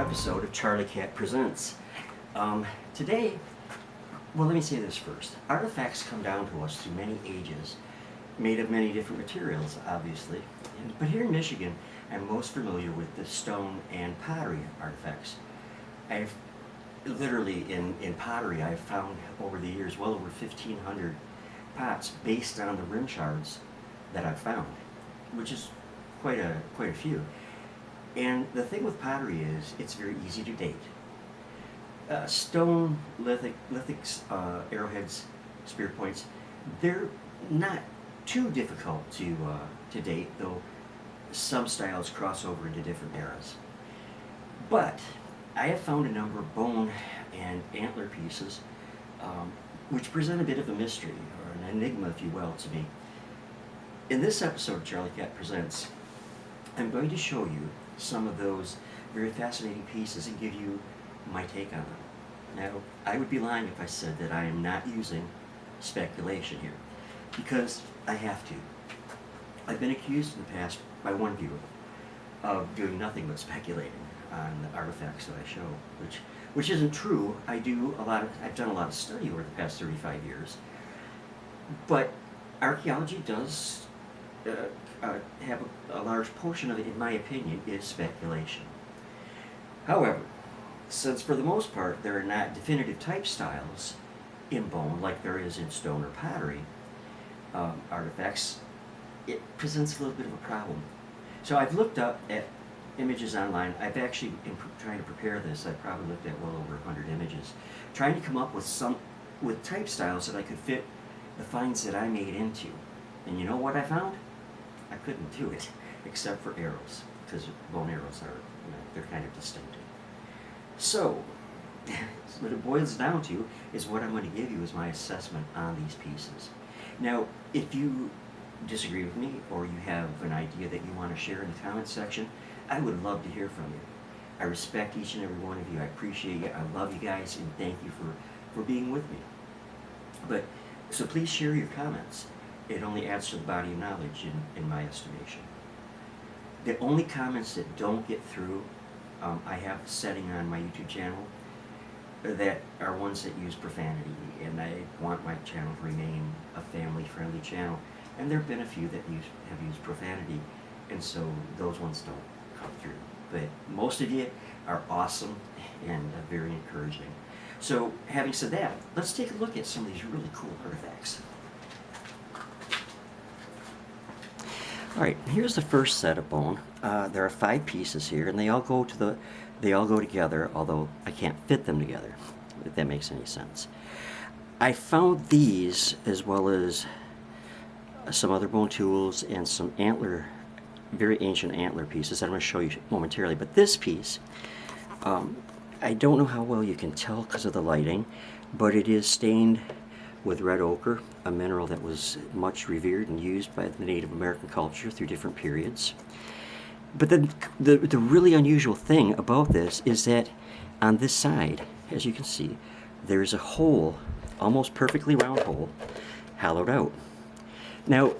episode of Charlie Cat Presents. Today, well, let me say this first. Artifacts come down to us through many ages, made of many different materials, obviously. But here in Michigan, I'm most familiar with the stone and pottery artifacts. I've literally, in pottery, I've found over the years well over 1,500 pots based on the rim shards that I've found, which is quite a few. And the thing with pottery is it's very easy to date. Stone, lithic arrowheads, spear points, they're not too difficult to date, though some styles cross over into different eras. But I have found a number of bone and antler pieces which present a bit of a mystery, or an enigma, if you will, to me. In this episode of Charlie Cat Presents, I'm going to show you some of those very fascinating pieces and give you my take on them. Now, I would be lying if I said that I am not using speculation here, because I have to. I've been accused in the past by one viewer of doing nothing but speculating on the artifacts that I show, which isn't true. I've done a lot of study over the past 35 years, but archaeology does have a large portion of it, in my opinion, is speculation. However, since for the most part there are not definitive type styles in bone like there is in stone or pottery artifacts, it presents a little bit of a problem. So I've looked up at images online. I've actually, in trying to prepare this, I've probably looked at well over 100 images, trying to come up with type styles that I could fit the finds that I made into. And you know what I found? I couldn't do it, except for arrows, because bone arrows are, they're kind of distinctive. So, what it boils down to is what I'm going to give you as my assessment on these pieces. Now, if you disagree with me, or you have an idea that you want to share in the comments section, I would love to hear from you. I respect each and every one of you. I appreciate you. I love you guys, and thank you for being with me. So please share your comments. It only adds to the body of knowledge in my estimation. The only comments that don't get through, I have a setting on my YouTube channel that are ones that use profanity, and I want my channel to remain a family-friendly channel. And there have been a few that have used profanity, and so those ones don't come through. But most of you are awesome and very encouraging. So, having said that, let's take a look at some of these really cool artifacts. Alright, here's the first set of bone. There are 5 pieces here, and they all go together, although I can't fit them together, if that makes any sense. I found these, as well as some other bone tools and some antler, very ancient antler pieces that I'm going to show you momentarily. But this piece, I don't know how well you can tell because of the lighting, but it is stained with red ochre, a mineral that was much revered and used by the Native American culture through different periods. But then the really unusual thing about this is that on this side, as you can see, there's a hole, almost perfectly round hole, hollowed out. Now,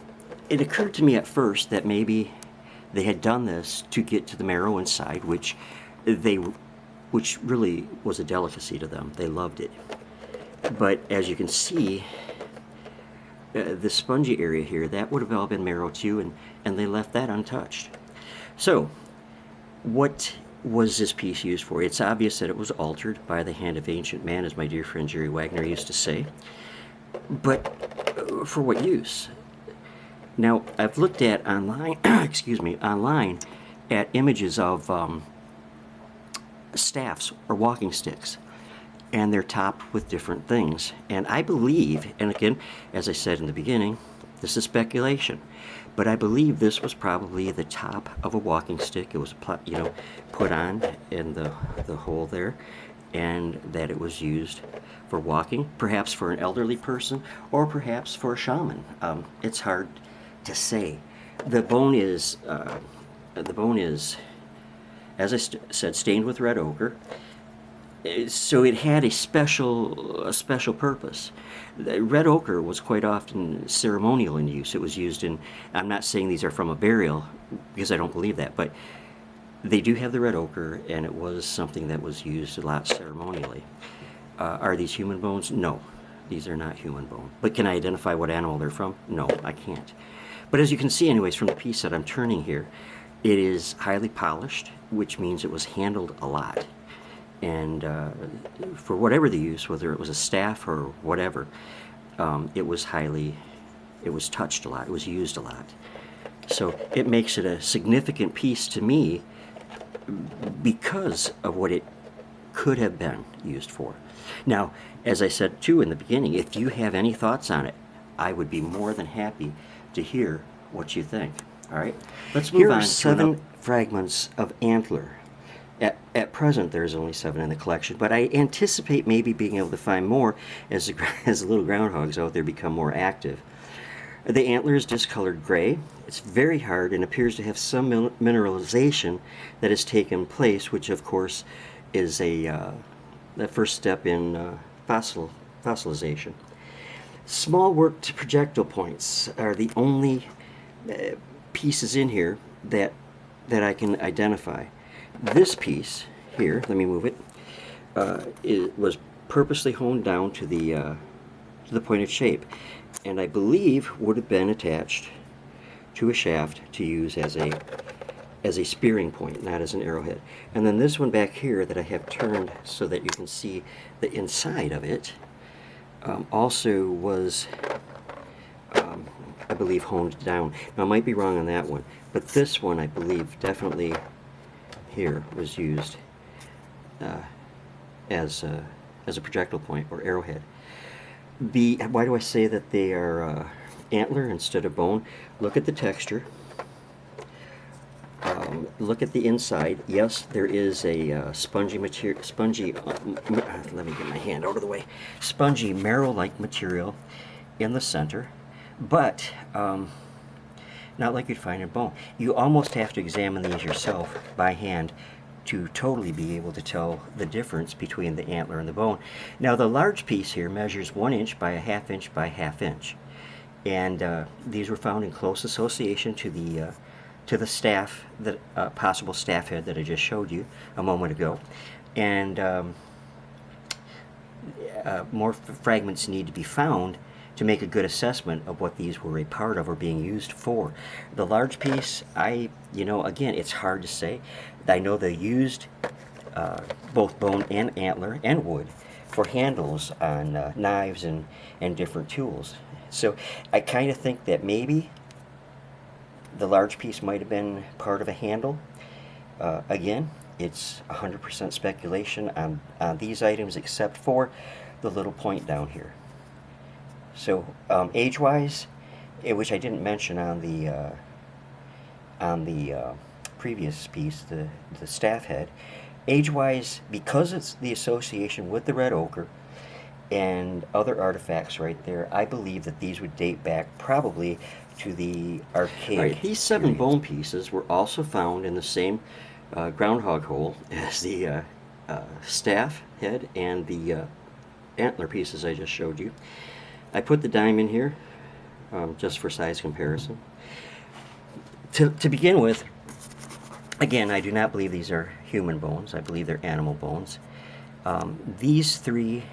it occurred to me at first that maybe they had done this to get to the marrow inside, which really was a delicacy to them. They loved it. But as you can see, the spongy area here, that would have all been marrow too, and they left that untouched. So, what was this piece used for? It's obvious that it was altered by the hand of ancient man, as my dear friend Jerry Wagner used to say. But for what use? Now, I've looked at online, online at images of staffs or walking sticks, and they're topped with different things. And I believe, and again, as I said in the beginning, this is speculation, but I believe this was probably the top of a walking stick. It was, put on in the hole there, and that it was used for walking, perhaps for an elderly person, or perhaps for a shaman. It's hard to say. The bone is, as I said, stained with red ochre. So it had a special purpose. Red ochre was quite often ceremonial in use. It was used in, I'm not saying these are from a burial, because I don't believe that, but They do have the red ochre, and it was something that was used a lot ceremonially. Are these human bones? No, these are not human bone. But can I identify what animal they're from? No, I can't. But as you can see anyways from the piece that I'm turning here, it is highly polished, which means it was handled a lot. And for whatever the use, whether it was a staff or whatever, it was touched a lot, it was used a lot. So it makes it a significant piece to me because of what it could have been used for. Now, as I said too in the beginning, if you have any thoughts on it, I would be more than happy to hear what you think. All right, let's move on. Here are 7 fragments of antler. At present, there's only 7 in the collection, but I anticipate maybe being able to find more as the little groundhogs out there become more active. The antler is discolored gray. It's very hard and appears to have some mineralization that has taken place, which of course is the first step in fossilization. Small worked projectile points are the only pieces in here that I can identify. This piece here, let me move it, it was purposely honed down to the pointed shape, and I believe would have been attached to a shaft to use as a spearing point, not as an arrowhead. And then this one back here that I have turned so that you can see the inside of it also was, I believe, honed down. Now I might be wrong on that one, but this one I believe definitely here was used as a projectile point or arrowhead. Why do I say that they are antler instead of bone? Look at the texture. Look at the inside. Yes, there is a spongy material. Let me get my hand out of the way. Spongy marrow-like material in the center, but not like you'd find in bone. You almost have to examine these yourself by hand to totally be able to tell the difference between the antler and the bone. Now the large piece here measures 1 inch by a ½ inch by ½ inch, and these were found in close association to the staff, that possible staff head that I just showed you a moment ago, and more fragments need to be found to make a good assessment of what these were a part of or being used for. The large piece, again, it's hard to say. I know they used both bone and antler and wood for handles on knives and different tools. So I kind of think that maybe the large piece might have been part of a handle. Again, it's 100% speculation on these items except for the little point down here. So age-wise, which I didn't mention on the previous piece, the staff head, age-wise, because it's the association with the red ochre and other artifacts right there, I believe that these would date back probably to the archaic. Right, these 7 bone pieces were also found in the same groundhog hole as the staff head and the antler pieces I just showed you. I put the dime in here just for size comparison. To begin with, again, I do not believe these are human bones. I believe they're animal bones. These 3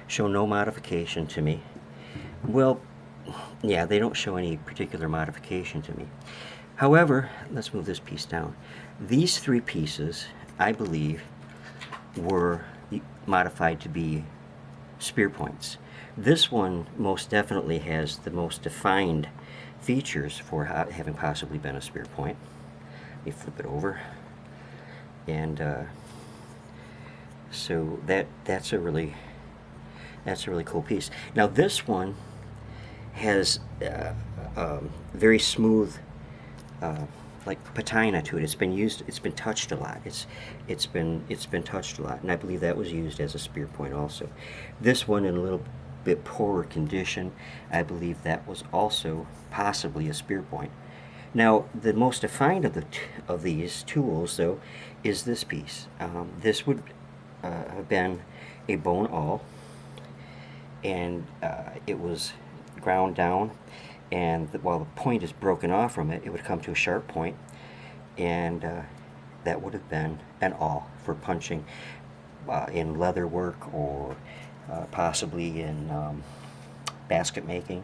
show no modification to me. Well, yeah, they don't show any particular modification to me. However, let's move this piece down. These 3 pieces, I believe, were modified to be spear points. This one most definitely has the most defined features for having possibly been a spear point. Let me flip it over. And so that's a really cool piece. Now this one has very smooth like patina to it. It's been touched a lot. It's been touched a lot, and I believe that was used as a spear point also. This one in a little bit poorer condition, I believe that was also possibly a spear point. Now the most defined of these tools though is this piece. This would have been a bone awl, and it was ground down, while the point is broken off from it, it would come to a sharp point, and that would have been an awl for punching in leather work, or possibly in basket making,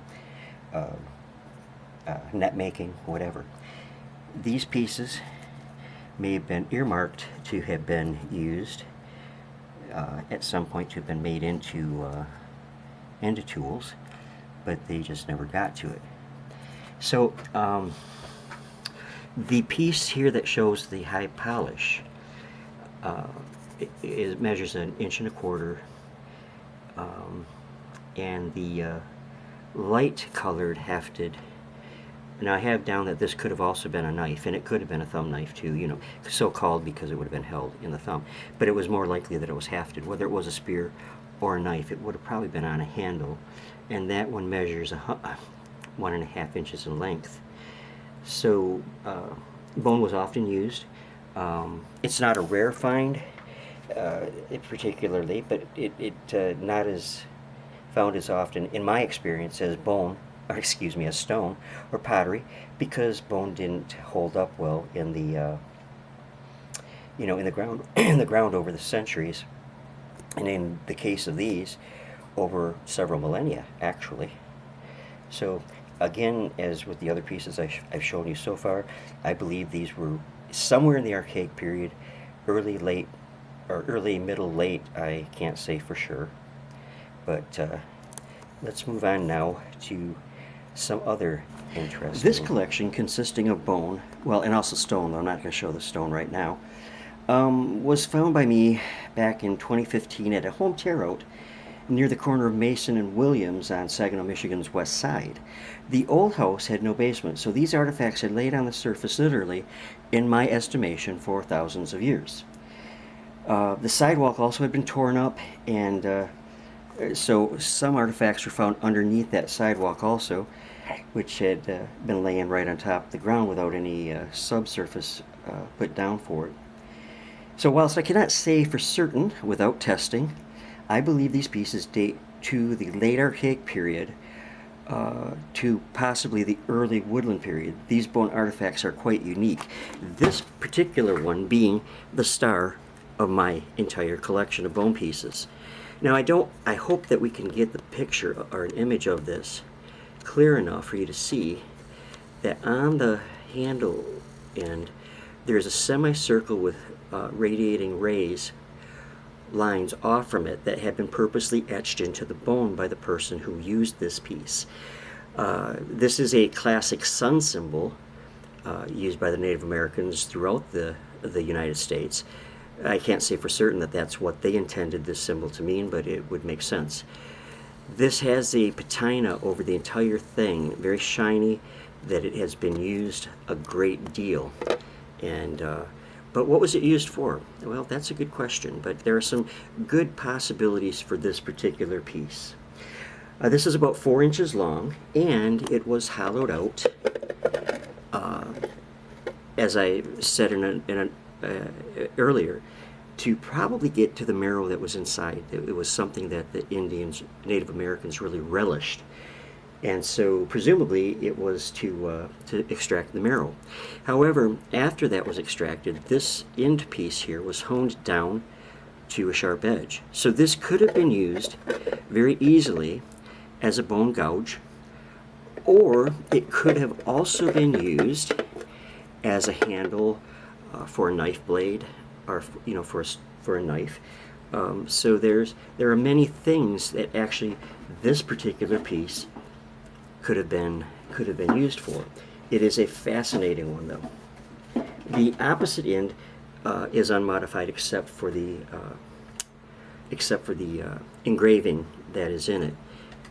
net making, whatever. These pieces may have been earmarked to have been used at some point, to have been made into tools, but they just never got to it. So the piece here that shows the high polish, it measures 1.25 inches, and the light colored hefted. Now I have down that this could have also been a knife, and it could have been a thumb knife too, you know, so called because it would have been held in the thumb. But it was more likely that it was hafted. Whether it was a spear or a knife, it would have probably been on a handle, and that one measures 1.5 inches in length. So bone was often used. It's not a rare find, particularly, but it not as found as often, in my experience, as bone, or excuse me, as stone or pottery, because bone didn't hold up well in the in the ground in the ground over the centuries, and in the case of these, over several millennia actually. So again, as with the other pieces I've shown you so far, I believe these were somewhere in the archaic period, early, late, or early, middle, late. I can't say for sure, but let's move on now to some other interesting. This collection, consisting of bone, well, and also stone, though I'm not going to show the stone right now, was found by me back in 2015 at a home tear-out near the corner of Mason and Williams on Saginaw, Michigan's west side. The old house had no basement, so these artifacts had laid on the surface literally, in my estimation, for thousands of years. The sidewalk also had been torn up, and so some artifacts were found underneath that sidewalk also, which had been laying right on top of the ground without any subsurface put down for it. So whilst I cannot say for certain without testing, I believe these pieces date to the late archaic period, to possibly the early woodland period. These bone artifacts are quite unique, this particular one being the star of my entire collection of bone pieces. Now I hope that we can get the picture or an image of this clear enough for you to see that on the handle end there's a semicircle with radiating rays lines off from it that have been purposely etched into the bone by the person who used this piece. This is a classic sun symbol used by the Native Americans throughout the United States. I can't say for certain that that's what they intended this symbol to mean, but it would make sense. This has a patina over the entire thing, very shiny, that it has been used a great deal. And but what was it used for? Well, that's a good question, but there are some good possibilities for this particular piece. This is about 4 inches long, and it was hollowed out, as I said earlier, to probably get to the marrow that was inside. It was something that the Native Americans really relished. And so presumably it was to extract the marrow. However, after that was extracted, this end piece here was honed down to a sharp edge. So this could have been used very easily as a bone gouge, or it could have also been used as a handle for a knife blade, or for a knife. So there are many things that actually this particular piece could have been used for. It is a fascinating one, though. The opposite end is unmodified except for the engraving that is in it,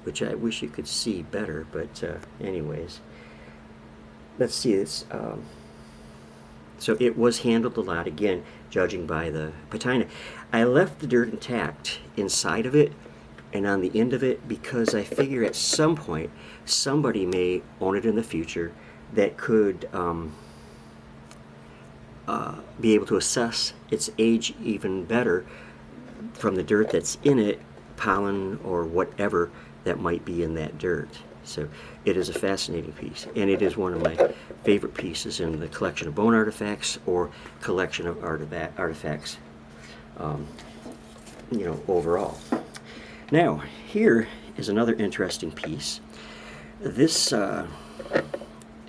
which I wish you could see better. But anyways, let's see this. So it was handled a lot, again, judging by the patina. I left the dirt intact inside of it and on the end of it because I figure at some point somebody may own it in the future that could be able to assess its age even better from the dirt that's in it, pollen or whatever that might be in that dirt. So it is a fascinating piece, and it is one of my favorite pieces in the collection of bone artifacts or collection of artifacts, overall. Now, here is another interesting piece. This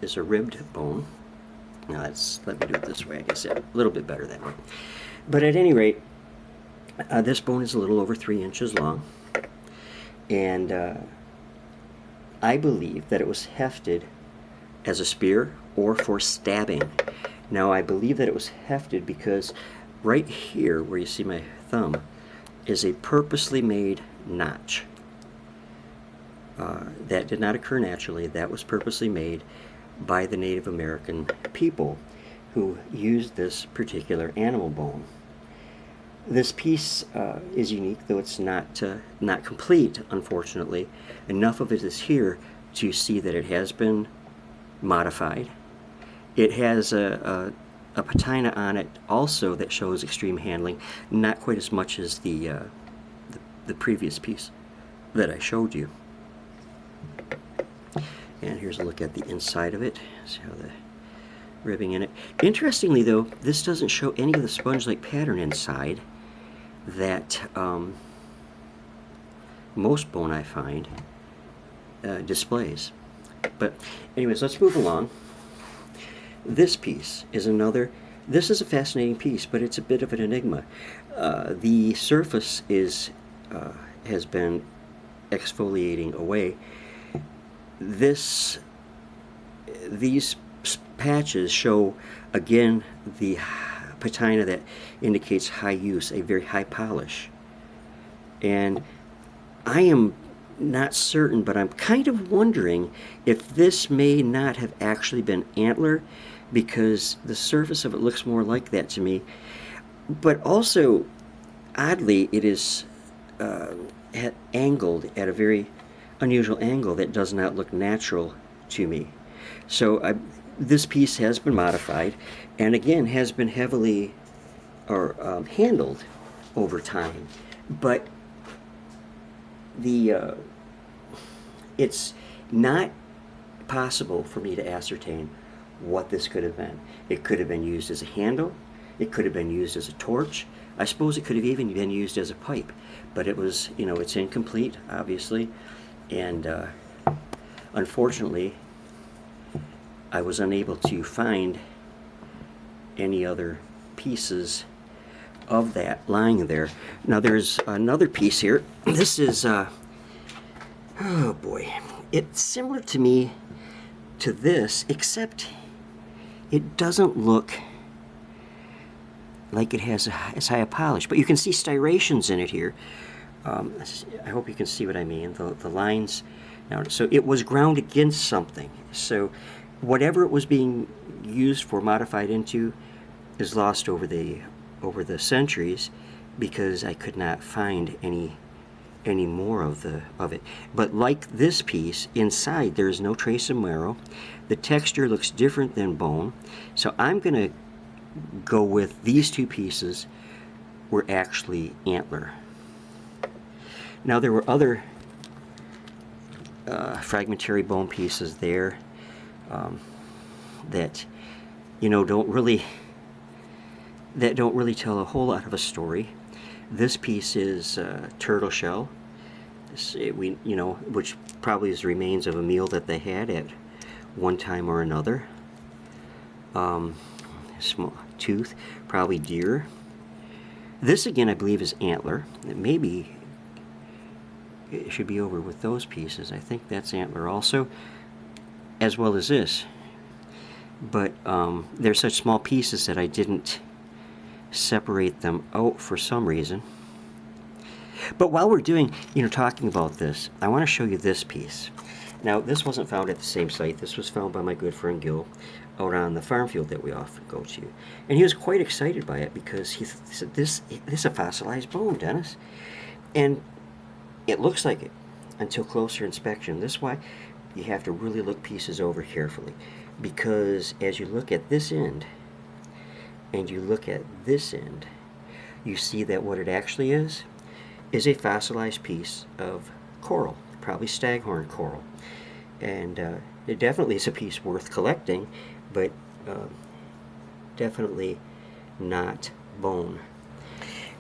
is a ribbed bone. Now, let me do it this way. I guess a little bit better that way. But at any rate, this bone is a little over 3 inches long, and I believe that it was hefted as a spear or for stabbing. Now, I believe that it was hefted because right here, where you see my thumb, is a purposely made notch. That did not occur naturally. That was purposely made by the Native American people who used this particular animal bone. This piece is unique, though it's not complete, unfortunately. Enough of it is here to see that it has been modified. It has a patina on it also that shows extreme handling, not quite as much as the previous piece that I showed you. And here's a look at the inside of it. See how the ribbing in it. Interestingly, though, this doesn't show any of the sponge-like pattern inside that most bone I find displays. But anyways, let's move along. This piece is another. This is a fascinating piece, but it's a bit of an enigma. The surface has been exfoliating away. These patches show again the patina that indicates high use, a very high polish. And I am not certain, but I'm kind of wondering if this may not have actually been antler, because the surface of it looks more like that to me. But also, oddly, it is angled at a very unusual angle that does not look natural to me. So this piece has been modified, and again has been heavily handled over time. But it's not possible for me to ascertain what this could have been. It could have been used as a handle. It could have been used as a torch. I suppose it could have even been used as a pipe. But it was, it's incomplete, obviously. And unfortunately, I was unable to find any other pieces of that lying there. Now there's another piece here. This is, oh boy, it's similar to me to this, except it doesn't look like it has as high a polish. But you can see striations in it here. I hope you can see what I mean. The lines. Now, so it was ground against something. So whatever it was being used for, modified into, is lost over the centuries, because I could not find any more of it. But like this piece, inside there is no trace of marrow. The texture looks different than bone. So I'm going to go with these two pieces were actually antler. Now there were other fragmentary bone pieces there that don't really tell a whole lot of a story. This piece is turtle shell, which probably is remains of a meal that they had at one time or another. Small tooth, probably deer. This again, I believe, is antler. Maybe it should be over with those pieces. I think that's antler also, as well as this. But they're such small pieces that I didn't separate them out for some reason. But while we're talking about this, I want to show you this piece. Now, this wasn't found at the same site. This was found by my good friend Gil out on the farm field that we often go to. And he was quite excited by it because he said, this is a fossilized bone, Dennis. And it looks like it until closer inspection. This is why you have to really look pieces over carefully, because as you look at this end and you look at this end, you see that what it actually is a fossilized piece of coral, probably staghorn coral. And it definitely is a piece worth collecting, but uh, definitely not bone.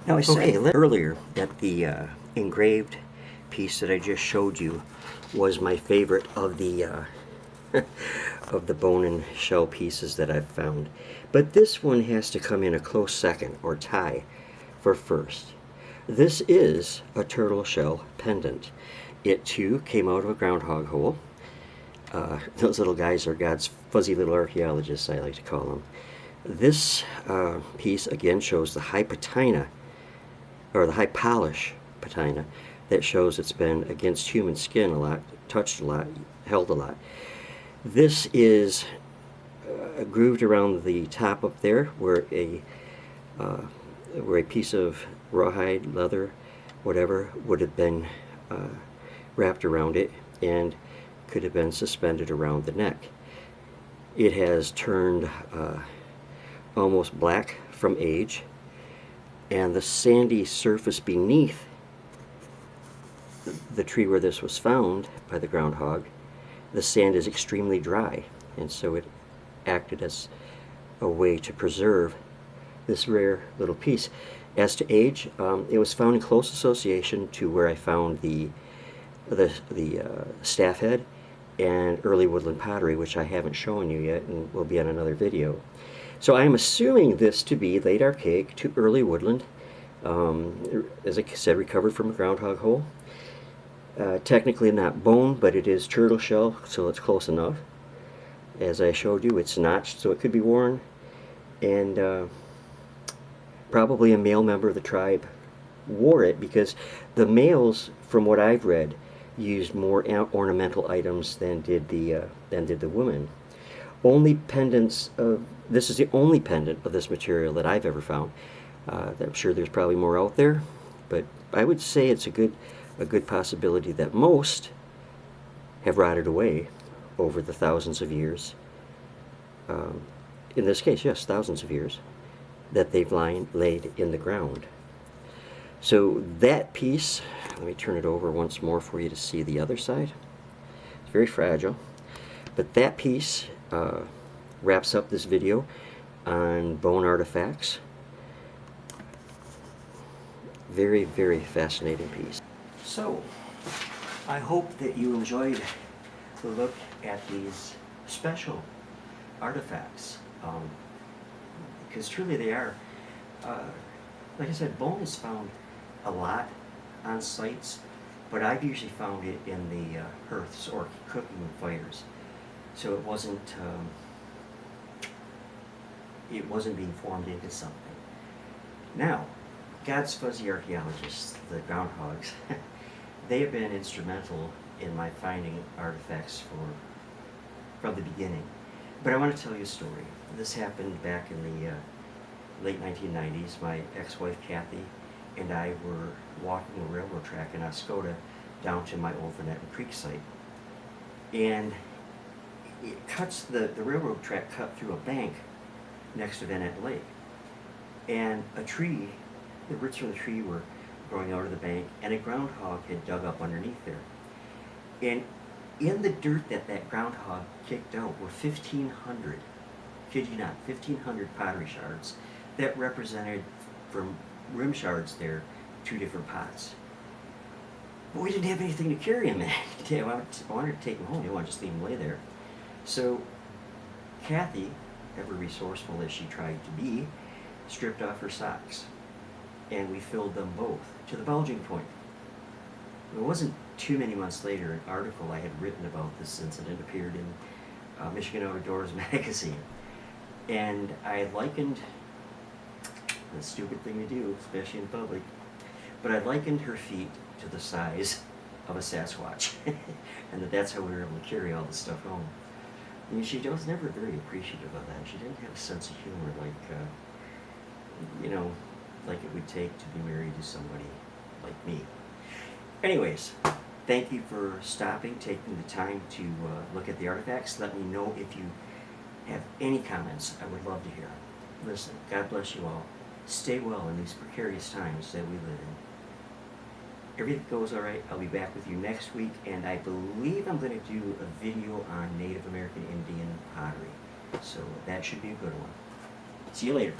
Now I said earlier that the engraved piece that I just showed you was my favorite of the of the bone and shell pieces that I've found. But this one has to come in a close second, or tie, for first. This is a turtle shell pendant. It too came out of a groundhog hole. Those little guys are God's fuzzy little archaeologists, I like to call them. This piece again shows the high patina, or the high polish patina, that shows it's been against human skin a lot, touched a lot, held a lot. This is grooved around the top up there where a piece of rawhide, leather, whatever, would have been wrapped around it and could have been suspended around the neck. It has turned almost black from age, and the sandy surface beneath the tree where this was found by the groundhog, the sand is extremely dry, and so it acted as a way to preserve this rare little piece. As to age, it was found in close association to where I found the staff head and early woodland pottery, which I haven't shown you yet and will be on another video. So I'm assuming this to be late archaic to early woodland, as I said, recovered from a groundhog hole. Technically not bone, but it is turtle shell, so it's close enough. As I showed you, it's notched, so it could be worn, and probably a male member of the tribe wore it, because the males, from what I've read, used more ornamental items than did the women. Only pendants of this is the only pendant of this material that I've ever found. I'm sure there's probably more out there, but I would say it's a good possibility that most have rotted away over the thousands of years. In this case, yes, thousands of years that they've laid in the ground. So that piece, let me turn it over once more for you to see the other side. It's very fragile, but that piece wraps up this video on bone artifacts. Very, very fascinating piece. So, I hope that you enjoyed the look at these special artifacts, because truly they are, like I said, bone is found a lot on sites, but I've usually found it in the hearths or cooking fires. So it wasn't being formed into something. Now, God's fuzzy archaeologists, the groundhogs, they have been instrumental in my finding artifacts from the beginning. But I want to tell you a story. This happened back in the late 1990s. My ex-wife Kathy and I were walking a railroad track in Oscoda down to my old Vanetton Creek site. And it cuts, the railroad track cut through a bank next to Vanetton Lake. And a tree, the roots from the tree were growing out of the bank, and a groundhog had dug up underneath there. And in the dirt that groundhog kicked out were 1,500, kid you not, 1,500 pottery shards that represented, from rim shards there, 2 different pots. But we didn't have anything to carry them in. I wanted to take them home. I didn't want to just leave them lay there. So Kathy, ever resourceful as she tried to be, stripped off her socks, and we filled them both to the bulging point. It wasn't too many months later, an article I had written about this incident appeared in Michigan Outdoors magazine, and I likened, a stupid thing to do, especially in public, but I likened her feet to the size of a Sasquatch, and that's how we were able to carry all this stuff home. I mean, she was never very appreciative of that. She didn't have a sense of humor like it would take to be married to somebody like me. Anyways, thank you for stopping, taking the time to look at the artifacts. Let me know if you have any comments. I would love to hear. Listen, God bless you all. Stay well in these precarious times that we live in. everything goes all right, I'll be back with you next week, and I believe I'm going to do a video on Native American Indian pottery. So that should be a good one. See you later.